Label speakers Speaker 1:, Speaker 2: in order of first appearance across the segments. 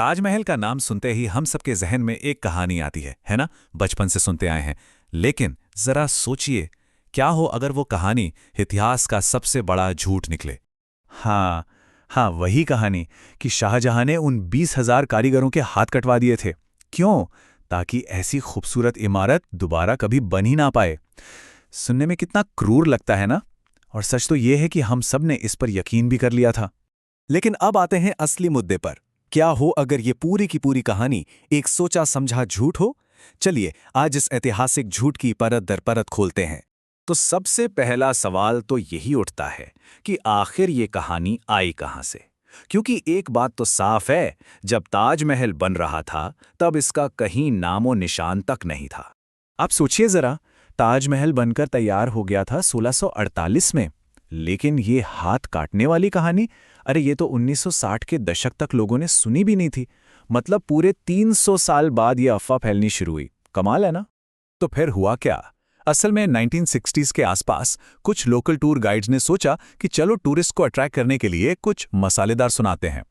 Speaker 1: ताजमहल का नाम सुनते ही हम सबके जहन में एक कहानी आती है ना? बचपन से सुनते आए हैं। लेकिन जरा सोचिए, क्या हो अगर वो कहानी इतिहास का सबसे बड़ा झूठ निकले।
Speaker 2: हाँ हाँ, वही कहानी कि शाहजहां ने उन 20,000 कारीगरों के हाथ कटवा दिए थे। क्यों? ताकि ऐसी खूबसूरत इमारत दोबारा कभी बन ही ना पाए। सुनने में कितना क्रूर लगता है ना? और सच तो ये है कि हम सब ने इस पर यकीन भी कर लिया था।
Speaker 3: लेकिन अब आते हैं असली मुद्दे पर। क्या हो अगर ये पूरी की पूरी कहानी एक सोचा समझा झूठ हो? चलिए आज इस ऐतिहासिक झूठ की परत दर परत खोलते हैं। तो सबसे पहला सवाल तो यही उठता है कि आखिर ये कहानी आई कहां से? क्योंकि एक बात तो साफ है, जब ताजमहल बन रहा था तब इसका कहीं नामो निशान तक नहीं था।
Speaker 2: आप सोचिए जरा, ताजमहल बनकर तैयार हो गया था 1648 में। लेकिन ये हाथ काटने वाली कहानी, अरे ये तो 1960 के दशक तक लोगों ने सुनी भी नहीं थी। मतलब पूरे 300 साल बाद ये अफवाह फैलनी शुरू हुई। कमाल है ना?
Speaker 1: तो फिर हुआ क्या? असल में 1960s के आसपास कुछ लोकल टूर गाइड्स ने सोचा कि चलो टूरिस्ट को अट्रैक्ट करने के लिए कुछ मसालेदार सुनाते हैं।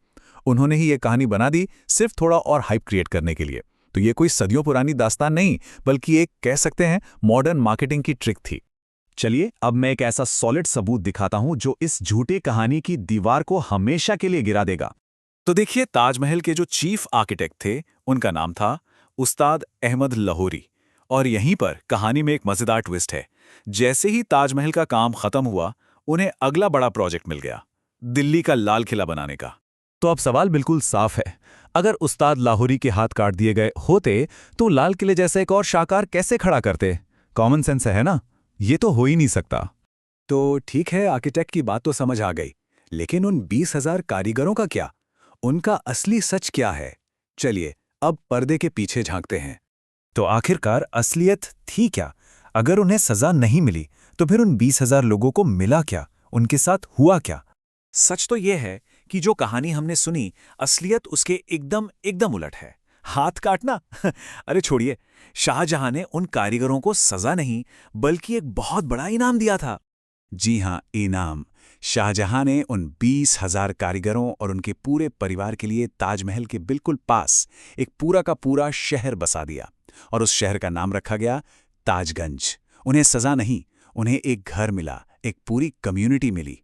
Speaker 1: उन्होंने ही ये कहानी बना दी सिर्फ थोड़ा और हाइप क्रिएट करने के लिए। तो ये कोई सदियों पुरानी दास्तान नहीं, बल्कि एक कह सकते हैं मॉडर्न मार्केटिंग की ट्रिक थी।
Speaker 3: चलिए अब मैं एक ऐसा सॉलिड सबूत दिखाता हूं जो इस झूठे कहानी की दीवार को हमेशा के लिए गिरा देगा।
Speaker 1: तो देखिए, ताजमहल के जो चीफ आर्किटेक्ट थे उनका नाम था उस्ताद अहमद लाहौरी। और यहीं पर कहानी में एक मजेदार ट्विस्ट है। जैसे ही ताजमहल का काम खत्म हुआ, उन्हें अगला बड़ा प्रोजेक्ट मिल गया, दिल्ली का लाल किला बनाने का।
Speaker 2: तो अब सवाल बिल्कुल साफ है, अगर उस्ताद लाहौरी के हाथ काट दिए गए होते तो लाल किले जैसा एक और शाकार कैसे खड़ा करते? कॉमन सेंस है ना? ये तो हो ही नहीं सकता।
Speaker 3: तो ठीक है, आर्किटेक्ट की बात तो समझ आ गई, लेकिन उन 20,000 कारीगरों का क्या? उनका असली सच क्या है? चलिए अब पर्दे के पीछे झांकते हैं।
Speaker 2: तो आखिरकार असलियत थी क्या? अगर उन्हें सजा नहीं मिली तो फिर उन 20,000 लोगों को मिला क्या? उनके साथ हुआ क्या?
Speaker 1: सच तो यह है कि जो कहानी हमने सुनी, असलियत उसके एकदम एकदम उलट है। हाथ काटना अरे छोड़िए, शाहजहां ने उन कारीगरों को सजा नहीं बल्कि एक बहुत बड़ा इनाम दिया था।
Speaker 3: जी हाँ, इनाम। शाहजहां ने उन 20,000 कारीगरों और उनके पूरे परिवार के लिए ताजमहल के बिल्कुल पास एक पूरा का पूरा शहर बसा दिया, और उस शहर का नाम रखा गया ताजगंज। उन्हें सजा नहीं, उन्हें एक घर मिला, एक पूरी कम्युनिटी मिली।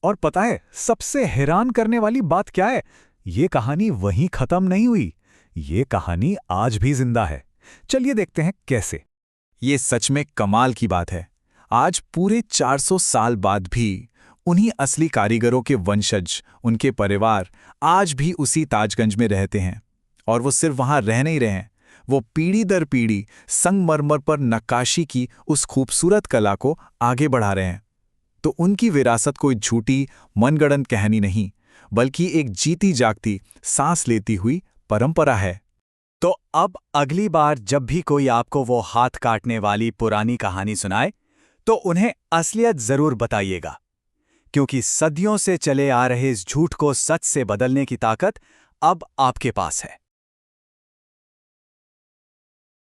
Speaker 2: और पता है सबसे हैरान करने वाली बात क्या है? ये कहानी वहीं खत्म नहीं हुई। ये कहानी आज भी जिंदा है। चलिए देखते हैं कैसे।
Speaker 3: ये सच में कमाल की बात है। आज पूरे 400 साल बाद भी उन्हीं असली कारीगरों के वंशज, उनके परिवार आज भी उसी ताजगंज में रहते हैं। और वो सिर्फ वहां रह नहीं रहे हैं, वो पीढ़ी दर पीढ़ी संगमरमर पर नक्काशी की उस खूबसूरत कला को आगे बढ़ा रहे हैं। तो उनकी विरासत कोई झूठी मनगढ़ंत कहानी नहीं, बल्कि एक जीती जागती सांस लेती हुई परंपरा है।
Speaker 4: तो अब अगली बार जब भी कोई आपको वो हाथ काटने वाली पुरानी कहानी सुनाए, तो उन्हें असलियत जरूर बताइएगा, क्योंकि सदियों से चले आ रहे इस झूठ को सच से बदलने की ताकत अब आपके पास है।